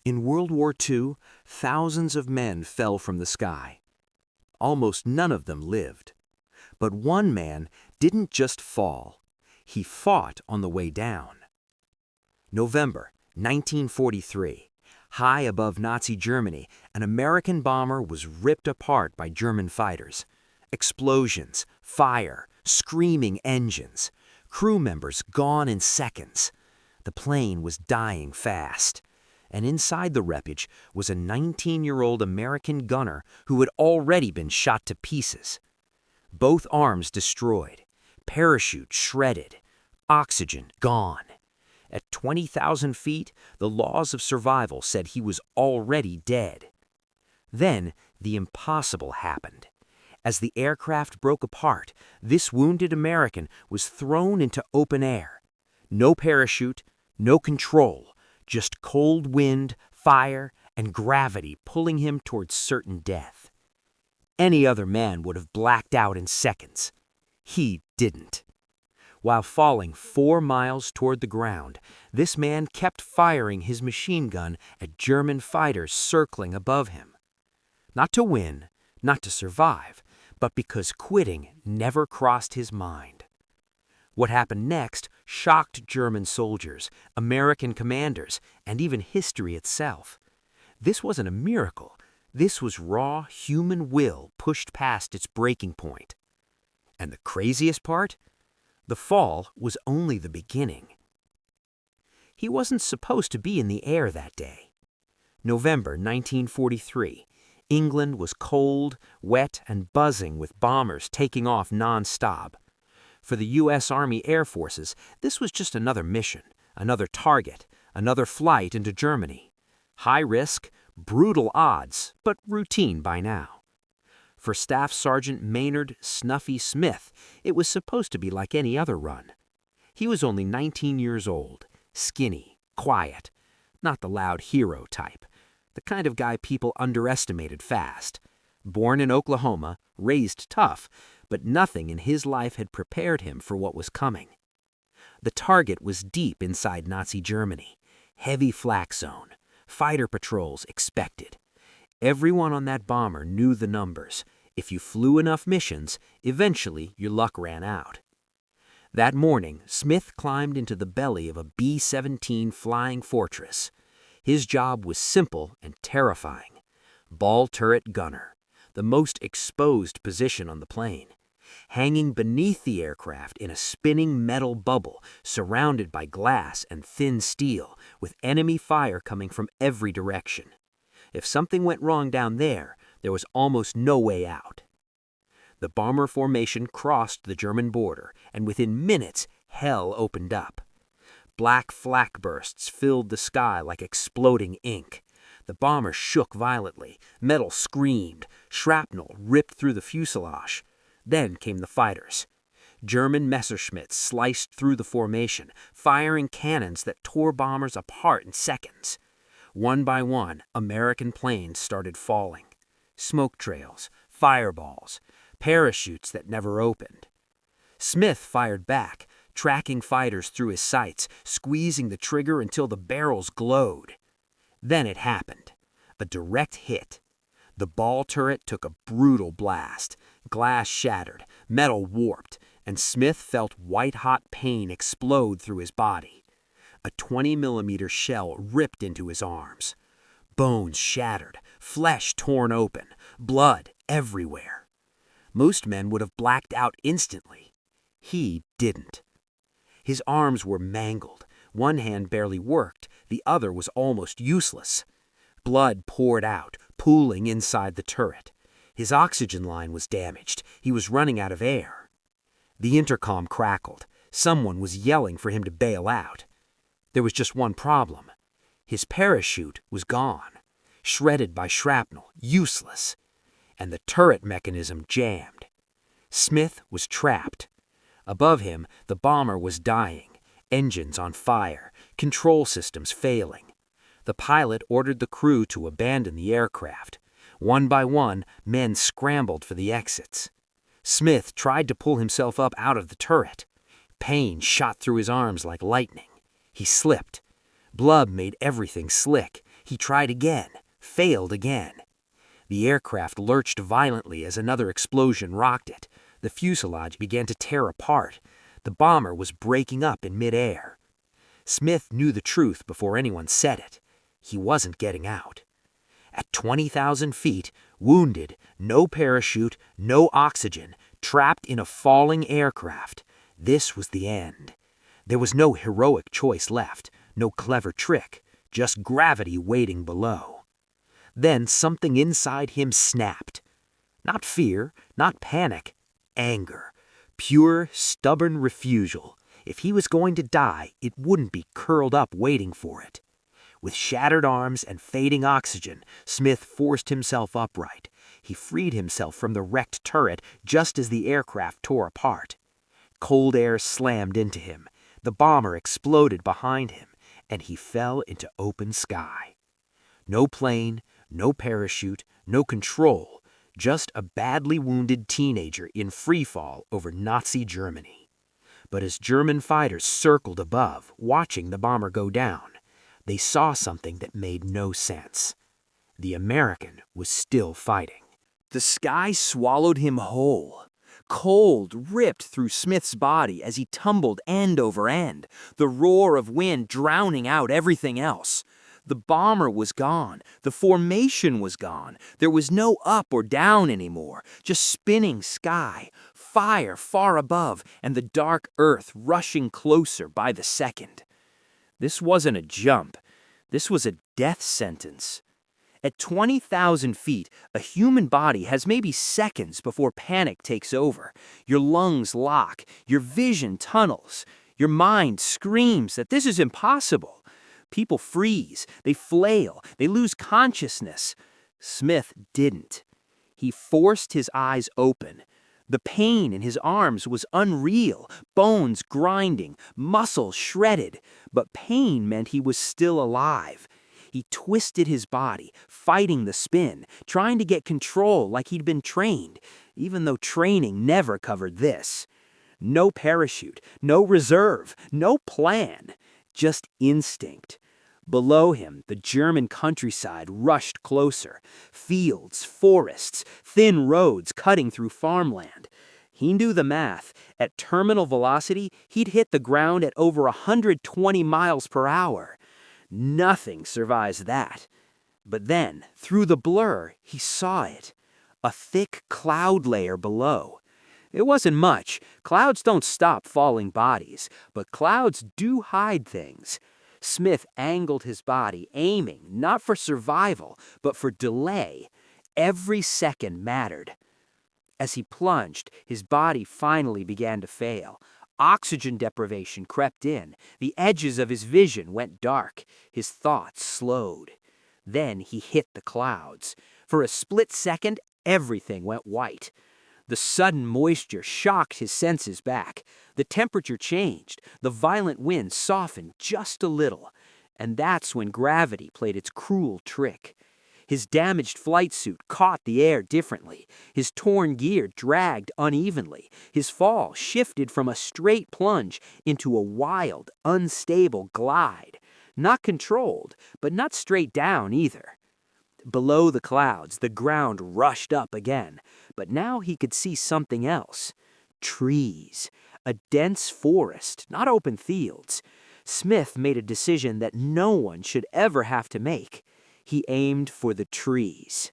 In World War II, thousands of men fell from the sky. Almost none of them lived. But one man didn't just fall. He fought on the way down. November 1943. High above Nazi Germany, an American bomber was ripped apart by German fighters. Explosions, fire, screaming engines. Crew members gone in seconds. The plane was dying fast. And inside the wreckage was a 19-year-old American gunner who had already been shot to pieces. Both arms destroyed, parachute shredded, oxygen gone. At 20,000 feet, the laws of survival said he was already dead. Then the impossible happened. As the aircraft broke apart, this wounded American was thrown into open air. No parachute, no control, just cold wind, fire, and gravity pulling him towards certain death. Any other man would have blacked out in seconds. He didn't. While falling 4 miles toward the ground, this man kept firing his machine gun at German fighters circling above him. Not to win, not to survive, but because quitting never crossed his mind. What happened next shocked German soldiers, American commanders, and even history itself. This wasn't a miracle. This was raw human will pushed past its breaking point. And the craziest part? The fall was only the beginning. He wasn't supposed to be in the air that day. November 1943. England was cold, wet, and buzzing with bombers taking off non-stop. For the U.S. Army Air Forces, this was just another mission, another target, another flight into Germany. High risk, brutal odds, but routine by now. For Staff Sergeant Maynard "Snuffy" Smith, it was supposed to be like any other run. He was only 19 years old, skinny, quiet, not the loud hero type, the kind of guy people underestimated fast. Born in Oklahoma, raised tough, but nothing in his life had prepared him for what was coming. The target was deep inside Nazi Germany, heavy flak zone, fighter patrols expected. Everyone on that bomber knew the numbers. If you flew enough missions, eventually your luck ran out. That morning, Smith climbed into the belly of a B-17 flying fortress. His job was simple and terrifying. Ball turret gunner, the most exposed position on the plane. Hanging beneath the aircraft in a spinning metal bubble surrounded by glass and thin steel, with enemy fire coming from every direction. If something went wrong down there, there was almost no way out. The bomber formation crossed the German border, and within minutes, hell opened up. Black flak bursts filled the sky like exploding ink. The bomber shook violently, metal screamed, shrapnel ripped through the fuselage. Then came the fighters. German Messerschmitts sliced through the formation, firing cannons that tore bombers apart in seconds. One by one, American planes started falling. Smoke trails, fireballs, parachutes that never opened. Smith fired back, tracking fighters through his sights, squeezing the trigger until the barrels glowed. Then it happened. A direct hit. The ball turret took a brutal blast. Glass shattered, metal warped, and Smith felt white-hot pain explode through his body. A 20-millimeter shell ripped into his arms. Bones shattered, flesh torn open, blood everywhere. Most men would have blacked out instantly. He didn't. His arms were mangled. One hand barely worked, the other was almost useless. Blood poured out, pooling inside the turret. His oxygen line was damaged. He was running out of air. The intercom crackled. Someone was yelling for him to bail out. There was just one problem. His parachute was gone, shredded by shrapnel, useless, and the turret mechanism jammed. Smith was trapped. Above him, the bomber was dying, engines on fire, control systems failing. The pilot ordered the crew to abandon the aircraft. One by one, men scrambled for the exits. Smith tried to pull himself up out of the turret. Pain shot through his arms like lightning. He slipped. Blood made everything slick. He tried again, failed again. The aircraft lurched violently as another explosion rocked it. The fuselage began to tear apart. The bomber was breaking up in midair. Smith knew the truth before anyone said it. He wasn't getting out. At 20,000 feet, wounded, no parachute, no oxygen, trapped in a falling aircraft, this was the end. There was no heroic choice left, no clever trick, just gravity waiting below. Then something inside him snapped. Not fear, not panic, anger. Pure, stubborn refusal. If he was going to die, it wouldn't be curled up waiting for it. With shattered arms and fading oxygen, Smith forced himself upright. He freed himself from the wrecked turret just as the aircraft tore apart. Cold air slammed into him. The bomber exploded behind him, and he fell into open sky. No plane, no parachute, no control, just a badly wounded teenager in freefall over Nazi Germany. But as German fighters circled above, watching the bomber go down, they saw something that made no sense. The American was still fighting. The sky swallowed him whole. Cold ripped through Smith's body as he tumbled end over end, the roar of wind drowning out everything else. The bomber was gone. The formation was gone. There was no up or down anymore, just spinning sky, fire far above, and the dark earth rushing closer by the second. This wasn't a jump. This was a death sentence. At 20,000 feet, a human body has maybe seconds before panic takes over. Your lungs lock, your vision tunnels, your mind screams that this is impossible. People freeze, they flail, they lose consciousness. Smith didn't. He forced his eyes open. The pain in his arms was unreal, bones grinding, muscles shredded, but pain meant he was still alive. He twisted his body, fighting the spin, trying to get control like he'd been trained, even though training never covered this. No parachute, no reserve, no plan, just instinct. Below him, the German countryside rushed closer. Fields, forests, thin roads cutting through farmland. He knew the math. At terminal velocity, he'd hit the ground at over 120 miles per hour. Nothing survives that. But then, through the blur, he saw it. A thick cloud layer below. It wasn't much. Clouds don't stop falling bodies, but clouds do hide things. Smith angled his body, aiming not for survival, but for delay. Every second mattered. As he plunged, his body finally began to fail. Oxygen deprivation crept in. The edges of his vision went dark. His thoughts slowed. Then he hit the clouds. For a split second, everything went white. The sudden moisture shocked his senses back. The temperature changed. The violent wind softened just a little. And that's when gravity played its cruel trick. His damaged flight suit caught the air differently. His torn gear dragged unevenly. His fall shifted from a straight plunge into a wild, unstable glide. Not controlled, but not straight down either. Below the clouds, the ground rushed up again, but now he could see something else. Trees. A dense forest, not open fields. Smith made a decision that no one should ever have to make. He aimed for the trees.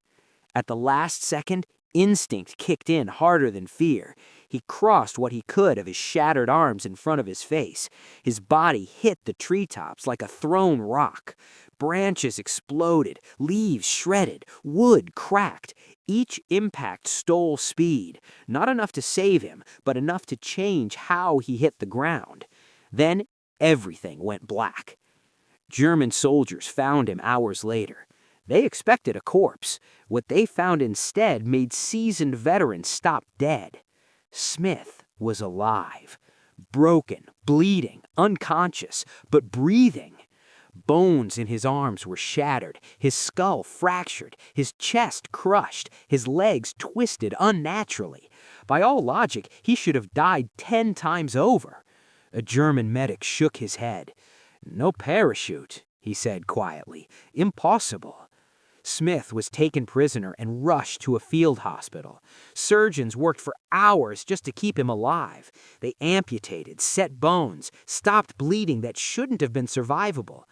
At the last second, instinct kicked in harder than fear. He crossed what he could of his shattered arms in front of his face. His body hit the treetops like a thrown rock. Branches exploded, leaves shredded, wood cracked. Each impact stole speed, not enough to save him, but enough to change how he hit the ground. Then everything went black. German soldiers found him hours later. They expected a corpse. What they found instead made seasoned veterans stop dead. Smith was alive, broken, bleeding, unconscious, but breathing. Bones in his arms were shattered, his skull fractured, his chest crushed, his legs twisted unnaturally. By all logic, he should have died 10 times over. A German medic shook his head. No parachute, he said quietly. "Impossible." Smith was taken prisoner and rushed to a field hospital. Surgeons worked for hours just to keep him alive. They amputated, set bones, stopped bleeding that shouldn't have been survivable.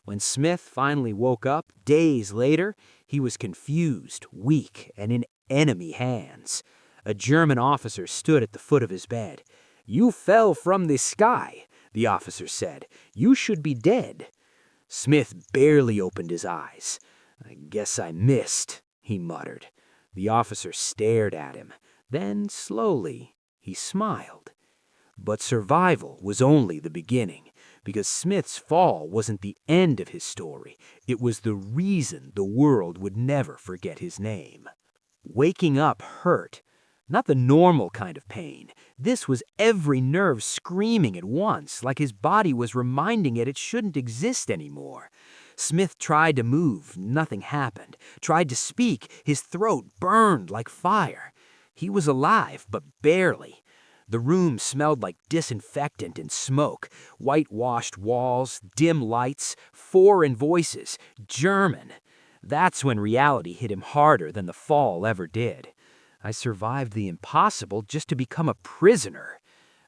When Smith finally woke up, days later, he was confused, weak, and in enemy hands. A German officer stood at the foot of his bed. "You fell from the sky," the officer said. "You should be dead." Smith barely opened his eyes. "I guess I missed," he muttered. The officer stared at him. Then, slowly, he smiled. But survival was only the beginning, because Smith's fall wasn't the end of his story. It was the reason the world would never forget his name. Waking up hurt. Not the normal kind of pain. This was every nerve screaming at once, like his body was reminding it shouldn't exist anymore. Smith tried to move, nothing happened. Tried to speak, his throat burned like fire. He was alive, but barely. The room smelled like disinfectant and smoke, whitewashed walls, dim lights, foreign voices, German. That's when reality hit him harder than the fall ever did. I survived the impossible just to become a prisoner.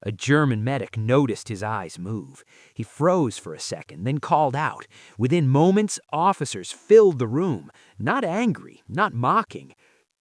A German medic noticed his eyes move. He froze for a second, then called out. Within moments, officers filled the room. Not angry, not mocking.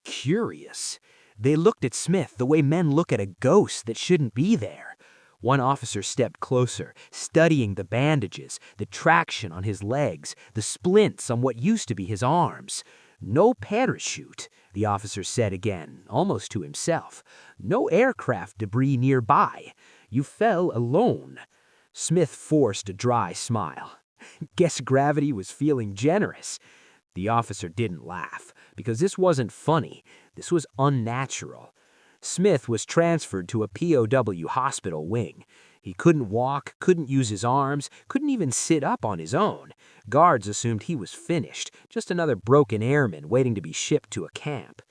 Curious. They looked at Smith the way men look at a ghost that shouldn't be there. One officer stepped closer, studying the bandages, the traction on his legs, the splints on what used to be his arms. "No parachute," the officer said again, almost to himself. "No aircraft debris nearby. You fell alone." Smith forced a dry smile. Guess gravity was feeling generous. The officer didn't laugh, because this wasn't funny. This was unnatural. Smith was transferred to a POW hospital wing. He couldn't walk, couldn't use his arms, couldn't even sit up on his own. Guards assumed he was finished, just another broken airman waiting to be shipped to a camp.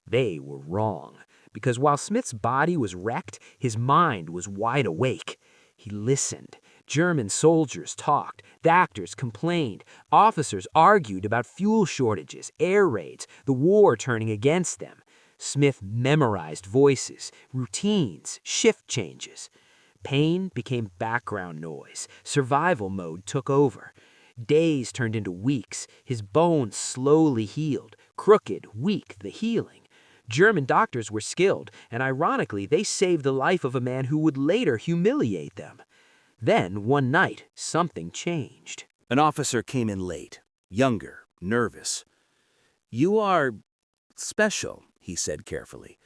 They were wrong, because while Smith's body was wrecked, his mind was wide awake. He listened. German soldiers talked, doctors complained, officers argued about fuel shortages, air raids, the war turning against them. Smith memorized voices, routines, shift changes. Pain became background noise. Survival mode took over. Days turned into weeks. His bones slowly healed. Crooked, weak, the healing. German doctors were skilled, and ironically, they saved the life of a man who would later humiliate them. Then, one night, something changed. An officer came in late, younger, nervous. "You are special," he said carefully.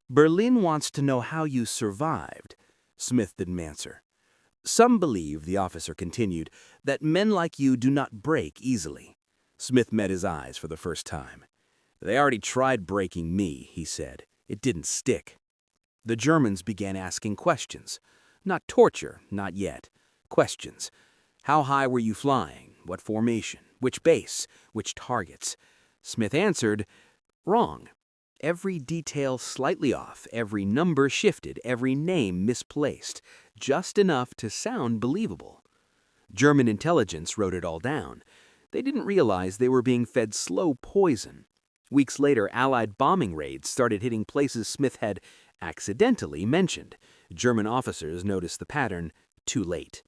"Berlin wants to know how you survived." Smith didn't answer. "Some believe," the officer continued, "that men like you do not break easily." Smith met his eyes for the first time. "They already tried breaking me," he said. "It didn't stick." The Germans began asking questions. Not torture, not yet. Questions. How high were you flying? What formation? Which base? Which targets? Smith answered, "Wrong. Every detail slightly off, every number shifted, every name misplaced, just enough to sound believable." German intelligence wrote it all down. They didn't realize they were being fed slow poison. Weeks later, Allied bombing raids started hitting places Smith had accidentally mentioned. German officers noticed the pattern too late.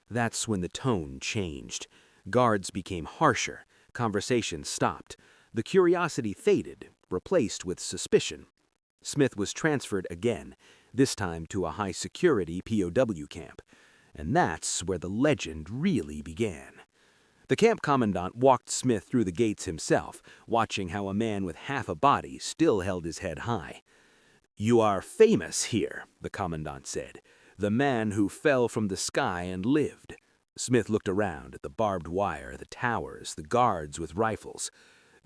That's when the tone changed. Guards became harsher. Conversations stopped. The curiosity faded, replaced with suspicion. Smith was transferred again, this time to a high-security POW camp. And that's where the legend really began. The camp commandant walked Smith through the gates himself, watching how a man with half a body still held his head high. "You are famous here," the commandant said. "The man who fell from the sky and lived." Smith looked around at the barbed wire, the towers, the guards with rifles.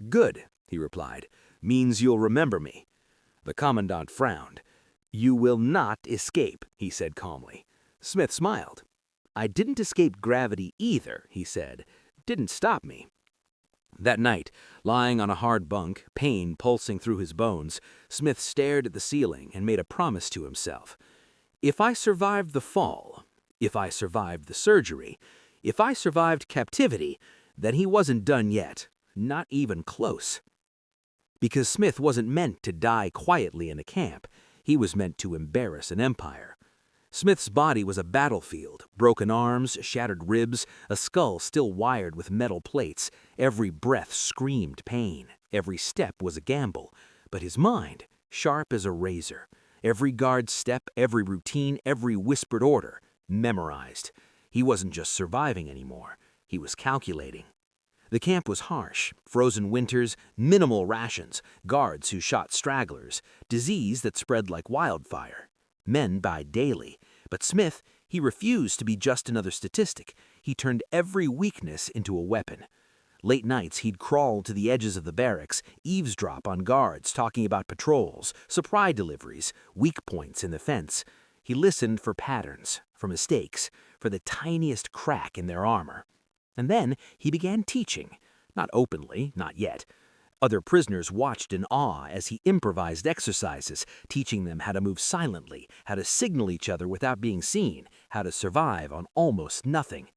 "Good," he replied. "Means you'll remember me." The commandant frowned. "You will not escape," he said calmly. Smith smiled. "I didn't escape gravity either," he said. "Didn't stop me." That night, lying on a hard bunk, pain pulsing through his bones, Smith stared at the ceiling and made a promise to himself. "If I survived the fall, if I survived the surgery, if I survived captivity, Then he wasn't done yet, not even close. Because Smith wasn't meant to die quietly in a camp, he was meant to embarrass an empire. Smith's body was a battlefield, broken arms, shattered ribs, a skull still wired with metal plates. Every breath screamed pain, every step was a gamble. But his mind, sharp as a razor, every guard step, every routine, every whispered order, memorized. He wasn't just surviving anymore, he was calculating. The camp was harsh, frozen winters, minimal rations, guards who shot stragglers, disease that spread like wildfire. Men died daily, but Smith, he refused to be just another statistic. He turned every weakness into a weapon. Late nights, he'd crawl to the edges of the barracks, eavesdrop on guards talking about patrols, supply deliveries, weak points in the fence. He listened for patterns, for mistakes, for the tiniest crack in their armor. And then he began teaching, not openly, not yet. Other prisoners watched in awe as he improvised exercises, teaching them how to move silently, how to signal each other without being seen, how to survive on almost nothing.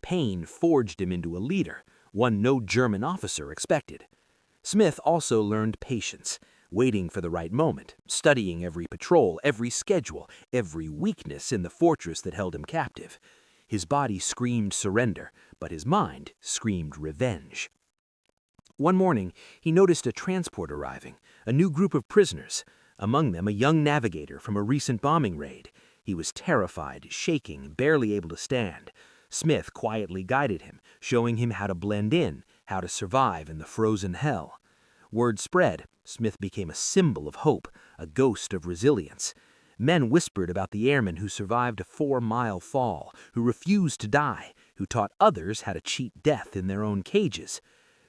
Pain forged him into a leader, one no German officer expected. Smith also learned patience, waiting for the right moment, studying every patrol, every schedule, every weakness in the fortress that held him captive. His body screamed surrender, but his mind screamed revenge. One morning, he noticed a transport arriving, a new group of prisoners, among them a young navigator from a recent bombing raid. He was terrified, shaking, barely able to stand. Smith quietly guided him, showing him how to blend in, how to survive in the frozen hell. Word spread, Smith became a symbol of hope, a ghost of resilience. Men whispered about the airman who survived a 4-mile fall, who refused to die, who taught others how to cheat death in their own cages.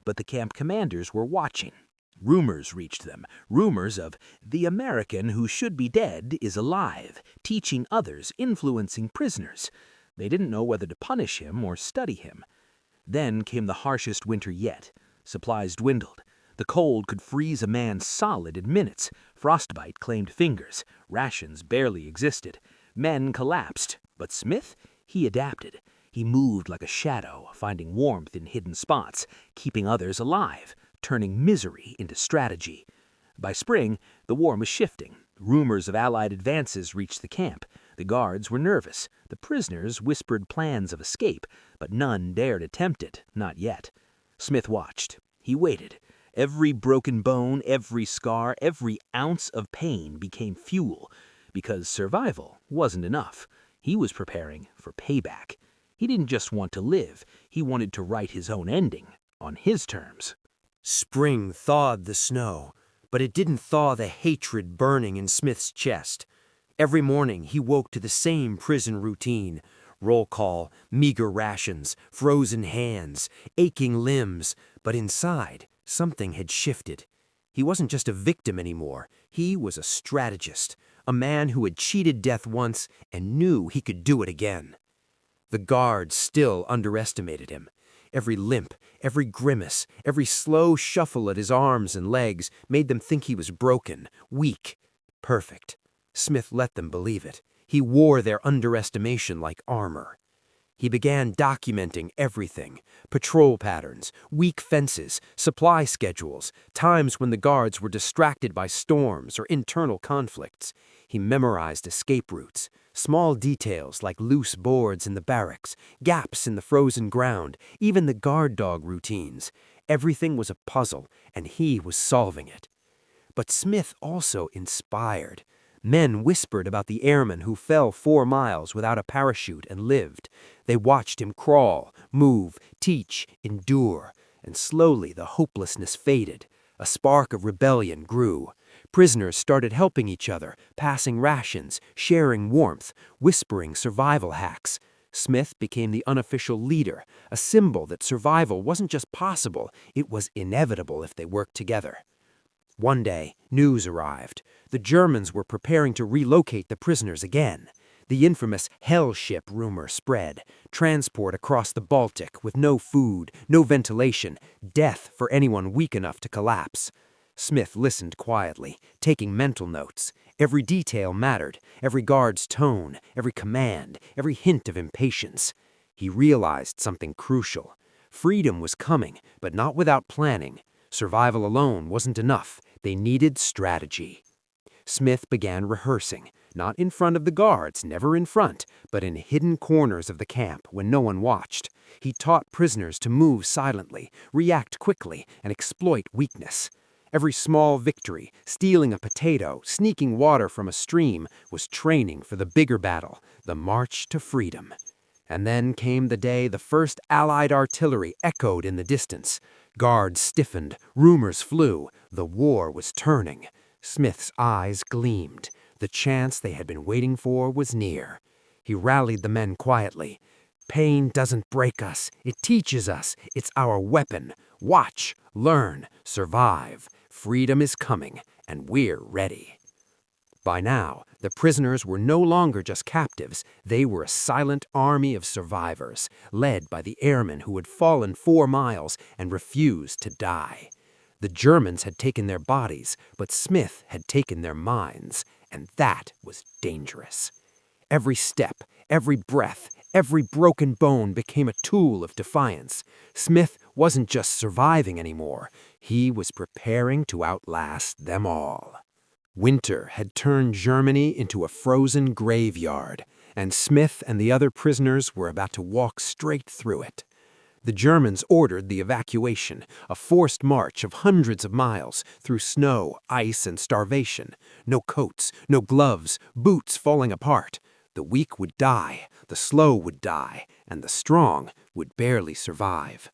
But the camp commanders were watching. Rumors reached them, rumors of the American who should be dead is alive, teaching others, influencing prisoners. They didn't know whether to punish him or study him. Then came the harshest winter yet. Supplies dwindled. The cold could freeze a man solid in minutes. Frostbite claimed fingers. Rations barely existed. Men collapsed. But Smith, he adapted. He moved like a shadow, finding warmth in hidden spots, keeping others alive, turning misery into strategy. By spring, the war was shifting. Rumors of Allied advances reached the camp. The guards were nervous. The prisoners whispered plans of escape, but none dared attempt it, not yet. Smith watched. He waited. Every broken bone, every scar, every ounce of pain became fuel, because survival wasn't enough. He was preparing for payback. He didn't just want to live, he wanted to write his own ending, on his terms. Spring thawed the snow, but it didn't thaw the hatred burning in Smith's chest. Every morning he woke to the same prison routine: roll call, meager rations, frozen hands, aching limbs. But inside, something had shifted. He wasn't just a victim anymore, he was a strategist, a man who had cheated death once and knew he could do it again. The guards still underestimated him. Every limp, every grimace, every slow shuffle at his arms and legs made them think he was broken, weak, perfect. Smith let them believe it. He wore their underestimation like armor. He began documenting everything: patrol patterns, weak fences, supply schedules, times when the guards were distracted by storms or internal conflicts. He memorized escape routes, small details like loose boards in the barracks, gaps in the frozen ground, even the guard dog routines. Everything was a puzzle, and he was solving it. But Smith also inspired. Men whispered about the airman who fell 4 miles without a parachute and lived. They watched him crawl, move, teach, endure, and slowly the hopelessness faded. A spark of rebellion grew. Prisoners started helping each other, passing rations, sharing warmth, whispering survival hacks. Smith became the unofficial leader, a symbol that survival wasn't just possible, it was inevitable if they worked together. One day, news arrived. The Germans were preparing to relocate the prisoners again. The infamous Hell Ship rumor spread. Transport across the Baltic with no food, no ventilation, death for anyone weak enough to collapse. Smith listened quietly, taking mental notes. Every detail mattered, every guard's tone, every command, every hint of impatience. He realized something crucial. Freedom was coming, but not without planning. Survival alone wasn't enough. They needed strategy. Smith began rehearsing, not in front of the guards, never in front, but in hidden corners of the camp when no one watched. He taught prisoners to move silently, react quickly, and exploit weakness. Every small victory, stealing a potato, sneaking water from a stream, was training for the bigger battle, the march to freedom. And then came the day the first Allied artillery echoed in the distance. Guards stiffened, rumors flew, the war was turning. Smith's eyes gleamed. The chance they had been waiting for was near. He rallied the men quietly. "Pain doesn't break us. It teaches us. It's our weapon. Watch, learn, survive. Freedom is coming, and we're ready." By now, the prisoners were no longer just captives. They were a silent army of survivors, led by the airmen who had fallen 4 miles and refused to die. The Germans had taken their bodies, but Smith had taken their minds, and that was dangerous. Every step, every breath, every broken bone became a tool of defiance. Smith wasn't just surviving anymore. He was preparing to outlast them all. Winter had turned Germany into a frozen graveyard, and Smith and the other prisoners were about to walk straight through it. The Germans ordered the evacuation, a forced march of hundreds of miles through snow, ice, and starvation. No coats, no gloves, boots falling apart. The weak would die, the slow would die, and the strong would barely survive.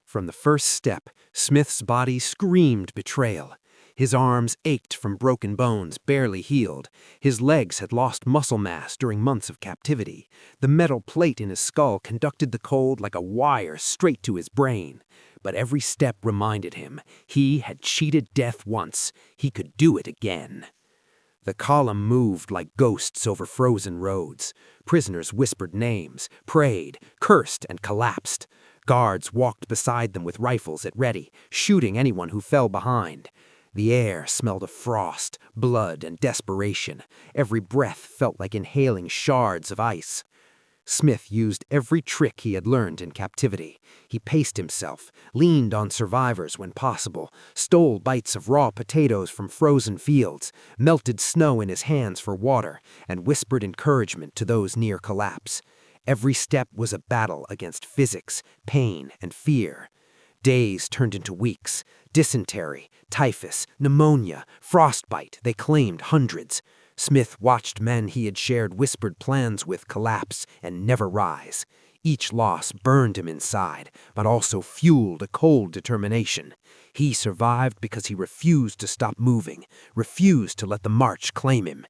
From the first step, Smith's body screamed betrayal. His arms ached from broken bones barely healed. His legs had lost muscle mass during months of captivity. The metal plate in his skull conducted the cold like a wire straight to his brain. But every step reminded him he had cheated death once. He could do it again. The column moved like ghosts over frozen roads. Prisoners whispered names, prayed, cursed, and collapsed. Guards walked beside them with rifles at ready, shooting anyone who fell behind. The air smelled of frost, blood, and desperation. Every breath felt like inhaling shards of ice. Smith used every trick he had learned in captivity. He paced himself, leaned on survivors when possible, stole bites of raw potatoes from frozen fields, melted snow in his hands for water, and whispered encouragement to those near collapse. Every step was a battle against physics, pain, and fear. Days turned into weeks. Dysentery, typhus, pneumonia, frostbite, they claimed hundreds. Smith watched men he had shared whispered plans with collapse and never rise. Each loss burned him inside, but also fueled a cold determination. He survived because he refused to stop moving, refused to let the march claim him.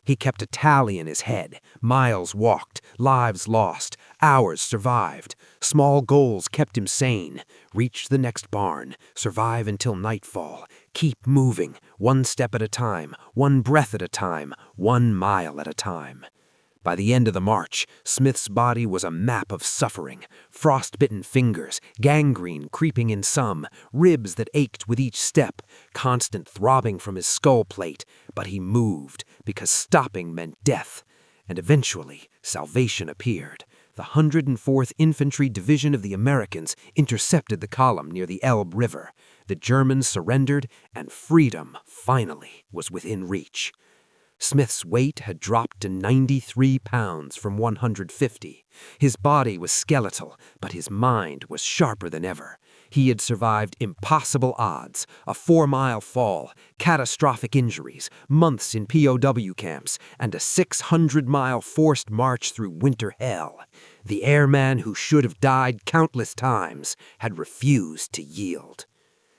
He kept a tally in his head. Miles walked, lives lost, hours survived. Small goals kept him sane. Reach the next barn, survive until nightfall. Keep moving, one step at a time, one breath at a time, 1 mile at a time. By the end of the march, Smith's body was a map of suffering. Frost-bitten fingers, gangrene creeping in some, ribs that ached with each step, constant throbbing from his skull plate. But he moved, because stopping meant death. And eventually, salvation appeared. The 104th Infantry Division of the Americans intercepted the column near the Elbe River. The Germans surrendered, and freedom, finally, was within reach. Smith's weight had dropped to 93 pounds from 150. His body was skeletal, but his mind was sharper than ever. He had survived impossible odds, a 4-mile fall, catastrophic injuries, months in POW camps, and a 600-mile forced march through winter hell. The airman who should have died countless times had refused to yield.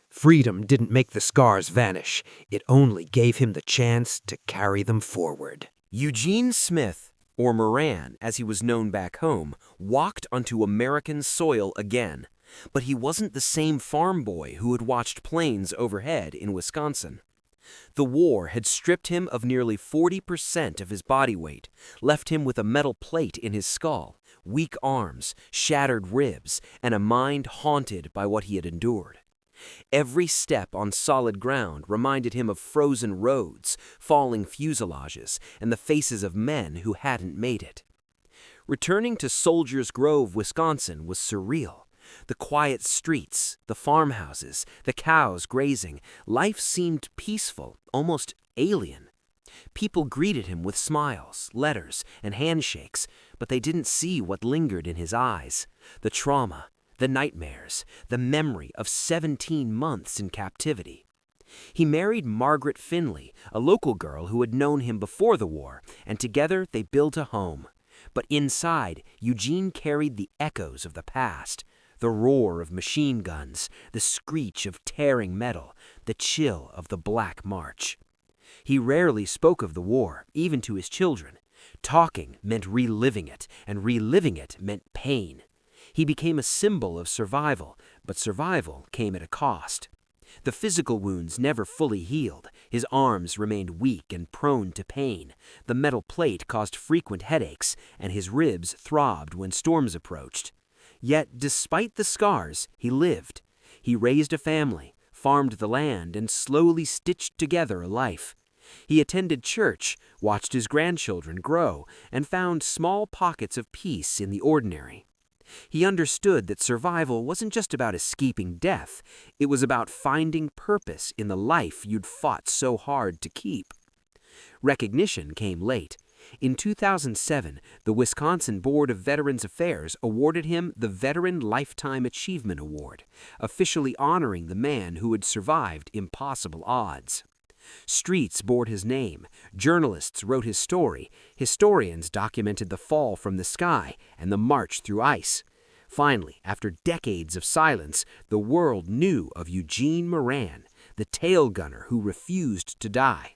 Freedom didn't make the scars vanish. It only gave him the chance to carry them forward. Eugene Smith, or Moran as he was known back home, walked onto American soil again. But he wasn't the same farm boy who had watched planes overhead in Wisconsin. The war had stripped him of nearly 40% of his body weight, left him with a metal plate in his skull, weak arms, shattered ribs, and a mind haunted by what he had endured. Every step on solid ground reminded him of frozen roads, falling fuselages, and the faces of men who hadn't made it. Returning to Soldiers Grove, Wisconsin was surreal. The quiet streets, the farmhouses, the cows grazing, life seemed peaceful, almost alien. People greeted him with smiles, letters, and handshakes, but they didn't see what lingered in his eyes: the trauma, the nightmares, the memory of 17 months in captivity. He married Margaret Finley, a local girl who had known him before the war, and together they built a home. But inside, Eugene carried the echoes of the past: the roar of machine guns, the screech of tearing metal, the chill of the Black March. He rarely spoke of the war, even to his children. Talking meant reliving it, and reliving it meant pain. He became a symbol of survival, but survival came at a cost. The physical wounds never fully healed. His arms remained weak and prone to pain. The metal plate caused frequent headaches, and his ribs throbbed when storms approached. Yet, despite the scars, he lived. He raised a family, farmed the land, and slowly stitched together a life. He attended church, watched his grandchildren grow, and found small pockets of peace in the ordinary. He understood that survival wasn't just about escaping death, it was about finding purpose in the life you'd fought so hard to keep. Recognition came late. In 2007, the Wisconsin Board of Veterans Affairs awarded him the Veteran Lifetime Achievement Award, officially honoring the man who had survived impossible odds. Streets bore his name, journalists wrote his story, historians documented the fall from the sky and the march through ice. Finally, after decades of silence, the world knew of Eugene Moran, the tail gunner who refused to die.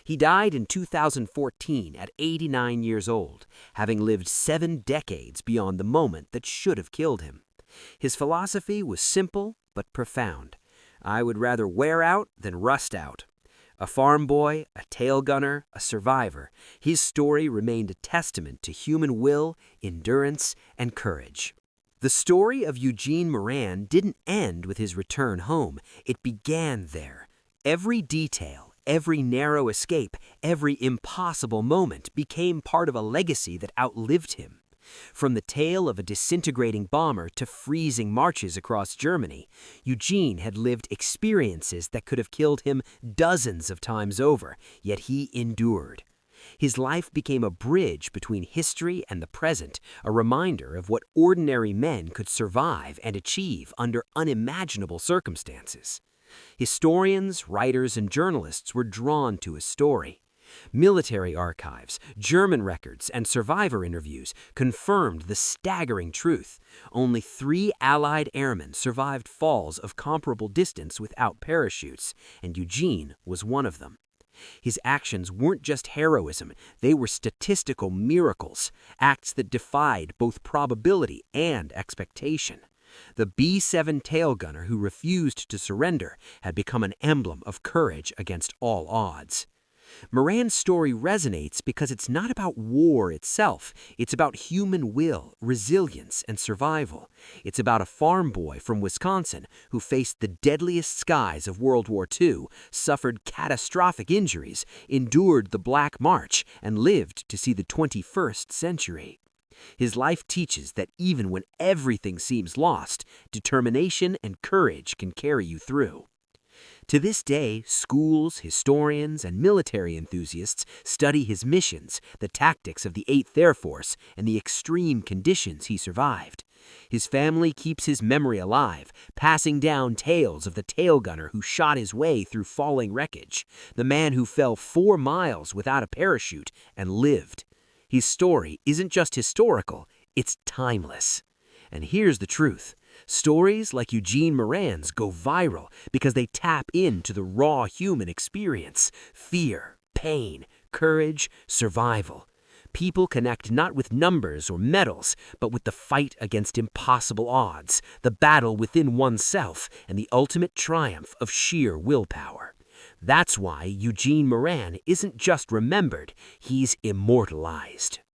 He died in 2014 at 89 years old, having lived 7 decades beyond the moment that should have killed him. His philosophy was simple but profound. I would rather wear out than rust out. A farm boy, a tail gunner, a survivor, his story remained a testament to human will, endurance, and courage. The story of Eugene Moran didn't end with his return home. It began there. Every detail, every narrow escape, every impossible moment became part of a legacy that outlived him. From the tale of a disintegrating bomber to freezing marches across Germany, Eugene had lived experiences that could have killed him dozens of times over, yet he endured. His life became a bridge between history and the present, a reminder of what ordinary men could survive and achieve under unimaginable circumstances. Historians, writers, and journalists were drawn to his story. Military archives, German records, and survivor interviews confirmed the staggering truth. Only 3 Allied airmen survived falls of comparable distance without parachutes, and Eugene was one of them. His actions weren't just heroism, they were statistical miracles, acts that defied both probability and expectation. The B-17 tail gunner who refused to surrender had become an emblem of courage against all odds. Moran's story resonates because it's not about war itself. It's about human will, resilience, and survival. It's about a farm boy from Wisconsin who faced the deadliest skies of World War II, suffered catastrophic injuries, endured the Black March, and lived to see the 21st century. His life teaches that even when everything seems lost, determination and courage can carry you through. To this day, schools, historians, and military enthusiasts study his missions, the tactics of the 8th Air Force, and the extreme conditions he survived. His family keeps his memory alive, passing down tales of the tail gunner who shot his way through falling wreckage, the man who fell 4 miles without a parachute and lived. His story isn't just historical, it's timeless. And here's the truth. Stories like Eugene Moran's go viral because they tap into the raw human experience: fear, pain, courage, survival. People connect not with numbers or medals, but with the fight against impossible odds, the battle within oneself, and the ultimate triumph of sheer willpower. That's why Eugene Moran isn't just remembered, he's immortalized.